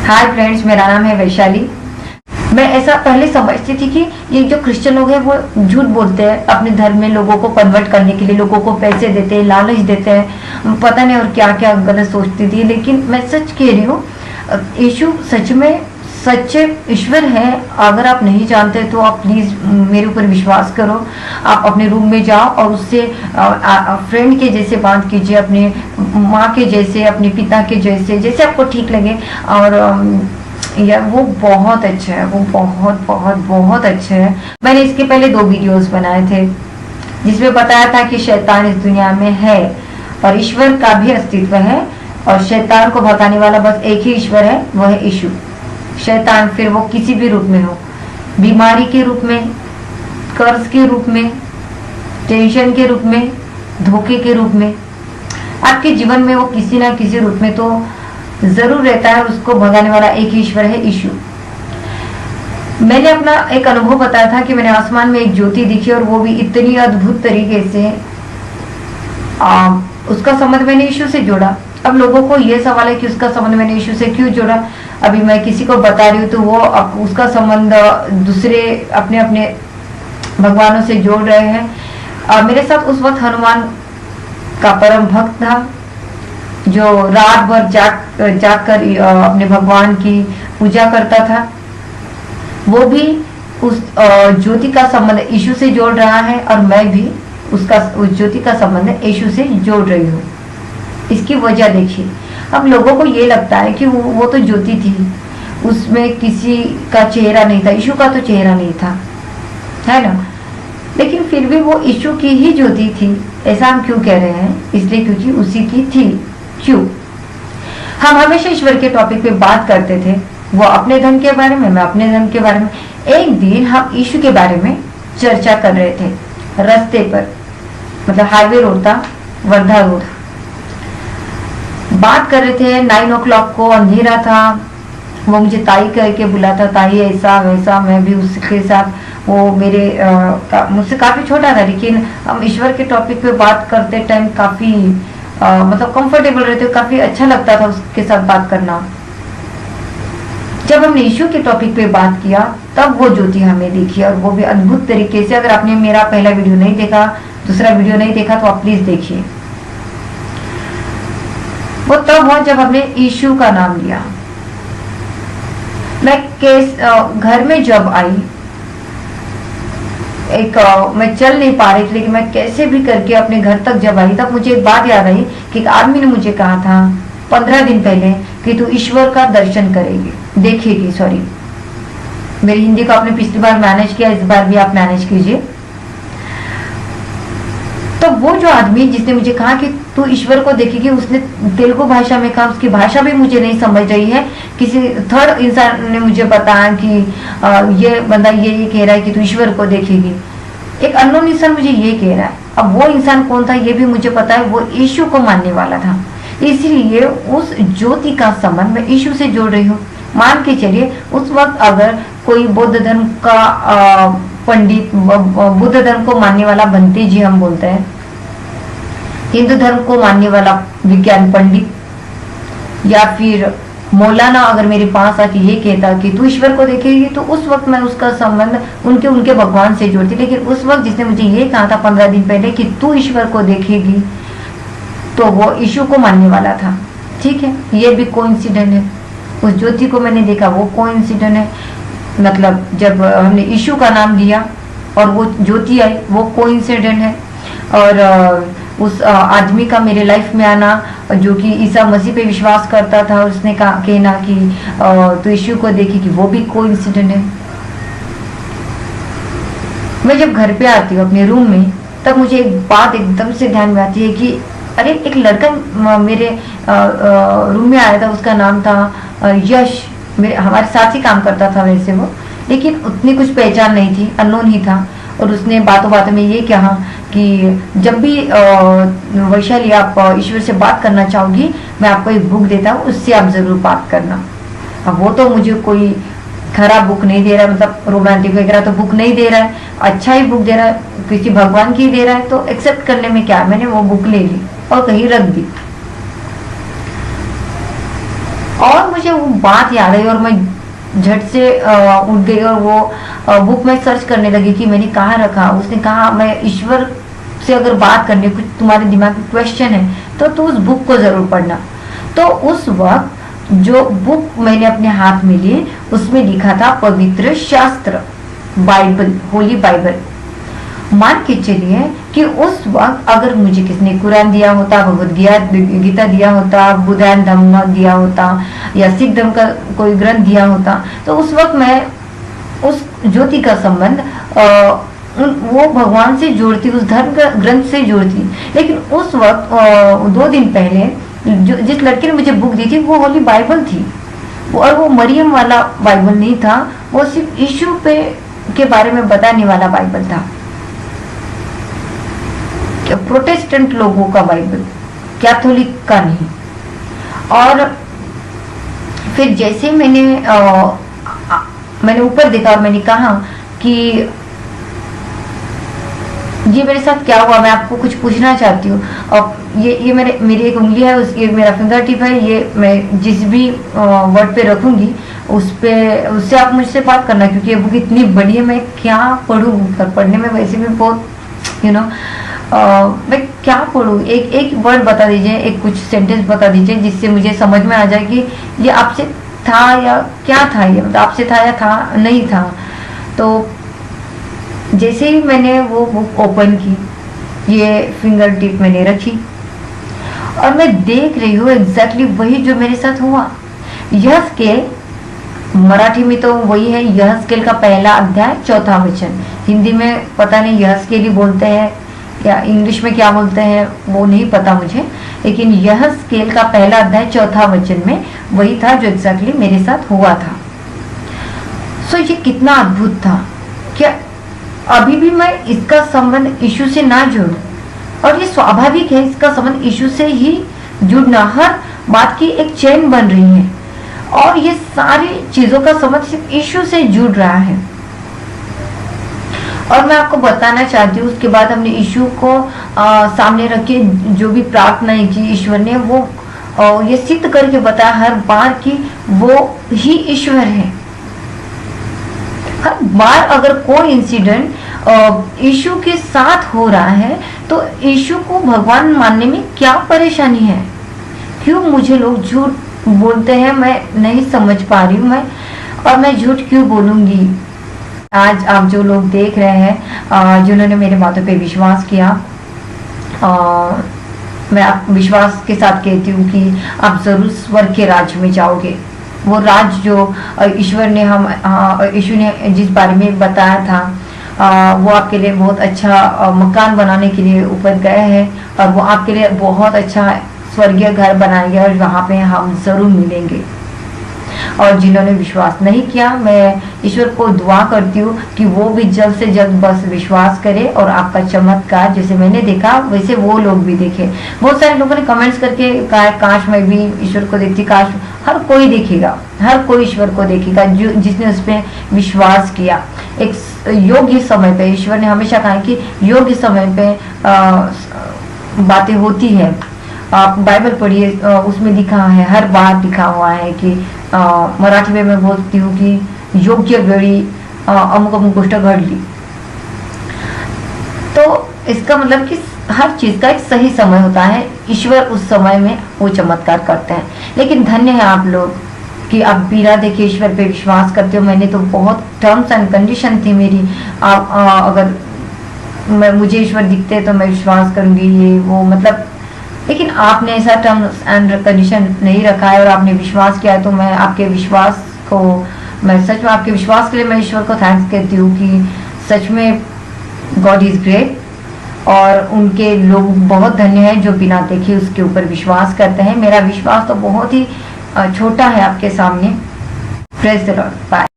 Hi friends, मेरा नाम है वैशाली। मैं ऐसा पहले समझती थी कि ये जो क्रिश्चियन लोग हैं वो झूठ बोलते हैं, अपने धर्म में लोगों को कन्वर्ट करने के लिए लोगों को पैसे देते हैं, लालच देते हैं, पता नहीं और क्या क्या गलत सोचती थी। लेकिन मैं सच कह रही हूँ, यीशु सच में सच्चे ईश्वर है। अगर आप नहीं जानते तो आप प्लीज मेरे ऊपर विश्वास करो। आप अपने रूम में जाओ और उससे फ्रेंड के जैसे बात कीजिए, अपने माँ के जैसे, अपने पिता के जैसे, जैसे आपको ठीक लगे। और यार वो बहुत अच्छा है, वो बहुत बहुत बहुत अच्छा है। मैंने इसके पहले 2 वीडियोस बनाए थे जिसमें बताया था कि शैतान इस दुनिया में है और ईश्वर का भी अस्तित्व है, और शैतान को भगाने वाला बस एक ही ईश्वर है, वो है यीशु। शैतान फिर वो किसी भी रूप में हो, बीमारी के रूप में, कर्ज के रूप में, टेंशन के रूप में, धोखे के रूप में, आपके जीवन में वो किसी ना किसी रूप में तो जरूर रहता है। उसको भगाने वाला एक ईश्वर है, यीशु। मैंने अपना एक अनुभव बताया था कि मैंने आसमान में एक ज्योति दिखी और वो भी इतनी अद्भुत तरीके से उसका संबंध मैंने यीशु से जोड़ा। अब लोगों को ये सवाल है कि उसका संबंध मैंने यीशु से क्यों जोड़ा। अभी मैं किसी को बता रही हूँ तो वो उसका संबंध दूसरे अपने अपने भगवानों से जोड़ रहे हैं। मेरे साथ उस वक्त हनुमान का परम भक्त था जो रात भर जाग कर अपने भगवान की पूजा करता था। वो भी उस ज्योति का संबंध यीशु से जोड़ रहा है और मैं भी उस ज्योति का संबंध यीशु से जोड़ रही हूँ। इसकी वजह देखिए, अब लोगों को ये लगता है कि वो तो ज्योति थी, उसमें किसी का चेहरा नहीं था, यीशु का तो चेहरा नहीं था, है ना। लेकिन फिर भी वो यीशु की ही ज्योति थी। ऐसा हम क्यों कह रहे हैं? इसलिए क्योंकि उसी की थी। क्यों? हम हमेशा ईश्वर के टॉपिक पे बात करते थे, वो अपने धर्म के बारे में, मैं अपने धर्म के बारे में। एक दिन हम यीशु के बारे में चर्चा कर रहे थे रास्ते पर, मतलब हाईवे रोड था, वर्धा रोड। बात कर रहे थे 9 o'clock को, अंधेरा था। वो मुझे ताई कह के बुलाता, ताई ऐसा वैसा। मैं भी उसके साथ, वो मेरे मुझसे काफी छोटा था, लेकिन हम ईश्वर के टॉपिक पे बात करते टाइम काफी मतलब कंफर्टेबल रहते, काफी अच्छा लगता था उसके साथ बात करना। जब हमने यीशु के टॉपिक पे बात किया तब वो ज्योति हमें दिखी, और वो भी अद्भुत तरीके से। अगर आपने मेरा पहला वीडियो नहीं देखा, दूसरा वीडियो नहीं देखा, तो आप प्लीज देखिए। वो तब हुआ जब हमने यीशु का नाम लिया। मैं घर में जब आई, मैं चल नहीं पा रही थी, लेकिन मैं कैसे भी करके अपने घर तक जब आई, तब मुझे एक बात याद आई कि एक आदमी ने मुझे कहा था 15 दिन पहले कि तू ईश्वर का दर्शन करेगी, देखेगी। सॉरी, मेरी हिंदी को आपने पिछली बार मैनेज किया, इस बार भी आप मैनेज कीजिए। तो वो जो आदमी जिसने मुझे कहा कि तू ईश्वर को देखेगी, उसने तेलुगु भाषा में कहा। उसकी भाषा भी मुझे नहीं समझ रही है। किसी थर्ड इंसान ने मुझे बताया कि ये बंदा ये कह रहा है कि तू ईश्वर को देखेगी। एक अननोन इंसान मुझे ये कह रहा है। अब वो इंसान कौन था ये भी मुझे पता है, वो यीशु को मानने वाला था। इसलिए उस ज्योति का संबंध मैं यीशु से जोड़ रही हूँ। मान के चलिए, उस वक्त अगर कोई बौद्ध धर्म का पंडित, बुद्ध धर्म को मानने वाला बंते जी हम बोलते हैं, हिंदू धर्म को मानने वाला विज्ञान पंडित, या फिर मौलाना अगर मेरे पास आके ये कहता कि तू ईश्वर को देखेगी, तो उस वक्त मैं उसका संबंध उनके भगवान से जोड़ती। लेकिन उस वक्त जिसने मुझे ये कहा था 15 दिन पहले कि तू ईश्वर को देखेगी, तो वो यीशु को मानने वाला था। ठीक है, ये भी कोइंसिडेंट है। उस ज्योति को मैंने देखा, वो कोइंसिडेंट है। मतलब जब हमने यीशु का नाम लिया और वो ज्योति आई, वो कोइंसिडेंट है। और उस आदमी का मेरे लाइफ में आना, जो कि ईसा मसीह पे विश्वास करता था, उसने कहना कि तो यीशु को देखेगी, वो भी कोइंसिडेंट है। मैं जब घर पे आती हूँ अपने रूम में, तब मुझे एक बात एकदम से ध्यान में आती है कि अरे एक लड़का मेरे रूम में आया था, उसका नाम था यश। हमारे साथ ही काम करता था वैसे वो, लेकिन उतनी कुछ पहचान नहीं थी, अननोन ही था। और उसने बातों बातों में ये कहा कि जब भी वैशाली आप ईश्वर से बात करना चाहोगी, मैं आपको एक बुक देता हूँ, उससे आप जरूर बात करना। अब वो तो मुझे कोई खराब बुक नहीं दे रहा है, मतलब रोमांटिक वगैरह तो बुक नहीं दे रहा है, अच्छा ही बुक दे रहा है, किसी भगवान की दे रहा है, तो एक्सेप्ट करने में क्या। मैंने वो बुक ले ली और कहीं रख दी। और मुझे वो बात याद आई और मैं झट से उठ गई और वो बुक में सर्च करने लगी कि मैंने कहाँ रखा। उसने कहा मैं ईश्वर से अगर बात करनी, कुछ तुम्हारे दिमाग में क्वेश्चन है तो तू उस बुक को जरूर पढ़ना। तो उस वक्त जो बुक मैंने अपने हाथ में ली उसमें लिखा था पवित्र शास्त्र, बाइबल, होली बाइबल। मान के चलिए कि उस वक्त अगर मुझे किसने कुरान दिया होता, भगवद गीता दिया होता, बुद्ध धम्म दिया होता या सिख धर्म का कोई ग्रंथ दिया होता, तो उस वक्त मैं उस ज्योति का संबंध वो भगवान से जोड़ती, उस धर्म का ग्रंथ से जोड़ती। लेकिन उस वक्त 2 दिन पहले जिस लड़के ने मुझे बुक दी थी वो होली बाइबल थी, और वो मरियम वाला बाइबल नहीं था, वो सिर्फ यीशु पे के बारे में बताने वाला बाइबल था, प्रोटेस्टेंट लोगों का बाइबल, कैथोलिक का नहीं। और फिर जैसे मैंने ऊपर देखा और मैंने कहा कि ये मेरे साथ क्या हुआ, मैं आपको कुछ पूछना चाहती हूँ। और ये मेरी एक उंगली है, ये मेरा फिंगर टिप है, ये मैं जिस भी वर्ड पे रखूंगी उससे आप मुझसे बात करना, क्योंकि ये बुक इतनी बड़ी है, मैं क्या पढ़ूँ, पढ़ने में वैसे भी बहुत मैं क्या पढ़ूँ। एक वर्ड बता दीजिए, एक कुछ सेंटेंस बता दीजिए जिससे मुझे समझ में आ जाए कि ये आपसे था या क्या था, ये मतलब आपसे था या था नहीं था। तो जैसे ही मैंने वो बुक ओपन की, ये फिंगर टिप मैंने रखी और मैं देख रही हूँ एग्जैक्टली वही जो मेरे साथ हुआ। यह स्केल, मराठी में तो वही है, यह स्केल का पहला अध्याय 4था वचन। हिंदी में पता नहीं यह स्केल ही बोलते हैं या इंग्लिश में क्या बोलते हैं वो नहीं पता मुझे, लेकिन यह स्केल का पहला अध्याय 4था वचन में वही था जो एग्जैक्टली मेरे साथ हुआ था। सो ये कितना अद्भुत था। क्या अभी भी मैं इसका संबंध यीशु से ना जोड़ूं, और ये स्वाभाविक है, इसका संबंध यीशु से ही जुड़ना, हर बात की एक चेन बन रही है और ये सारी चीजों का संबंध सिर्फ यीशु से जुड़ रहा है। और मैं आपको बताना चाहती हूँ, उसके बाद हमने यीशु को सामने रखे जो भी प्रार्थनाएं की ईश्वर ने, वो ये सिद्ध करके बताया हर बार कि वो ही ईश्वर है। हर बार अगर कोई इंसिडेंट यीशु के साथ हो रहा है तो यीशु को भगवान मानने में क्या परेशानी है? क्यों मुझे लोग झूठ बोलते हैं, मैं नहीं समझ पा रही हूँ और मैं झूठ क्यों बोलूंगी? आज आप जो लोग देख रहे हैं, जिन्होंने मेरे बातों पे विश्वास किया, मैं आप विश्वास के साथ कहती हूँ कि आप जरूर स्वर्ग के राज्य में जाओगे। वो राज जो ईश्वर ने यीशु ने जिस बारे में बताया था, वो आपके लिए बहुत अच्छा मकान बनाने के लिए ऊपर गए हैं और वो आपके लिए बहुत अच्छा स्वर्गीय घर बनाएंगे और वहाँ पे हम जरूर मिलेंगे। और जिन्होंने विश्वास नहीं किया, मैं ईश्वर को दुआ करती हूँ कि वो भी जल्द से जल्द बस विश्वास करे और आपका चमत्कार जैसे मैंने देखा वैसे वो लोग भी देखे। बहुत सारे लोगों ने कमेंट्स करके कहा काश मैं भी ईश्वर को देखती, काश। हर कोई देखेगा, हर कोई ईश्वर को देखेगा जो जिसने उस पर विश्वास किया। एक योग्य समय पे, ईश्वर ने हमेशा कहा कि योग्य समय पे बातें होती है। आप बाइबल पढ़िए, उसमें लिखा है, हर बार लिखा हुआ है कि मराठी में मैं बोलती हूँ कि योग्य वेळी अमुक अमुक गोष्ट घडली। तो इसका मतलब कि हर चीज का एक सही समय होता है, ईश्वर उस समय में वो चमत्कार करते हैं। लेकिन धन्य है आप लोग कि आप बिना देखे ईश्वर पे विश्वास करते हो। मैंने तो बहुत टर्म्स एंड कंडीशन थी मेरी, अगर मुझे ईश्वर दिखते तो मैं विश्वास करूंगी, ये वो मतलब। लेकिन आपने ऐसा टर्म्स एंड कंडीशन नहीं रखा है और आपने विश्वास किया है, तो मैं आपके विश्वास को, मैं सच में आपके विश्वास के लिए मैं ईश्वर को थैंक्स कहती हूँ कि सच में गॉड इज ग्रेट। और उनके लोग बहुत धन्य हैं जो बिना देखे उसके ऊपर विश्वास करते हैं। मेरा विश्वास तो बहुत ही छोटा है आपके सामने। Praise the Lord. बाय।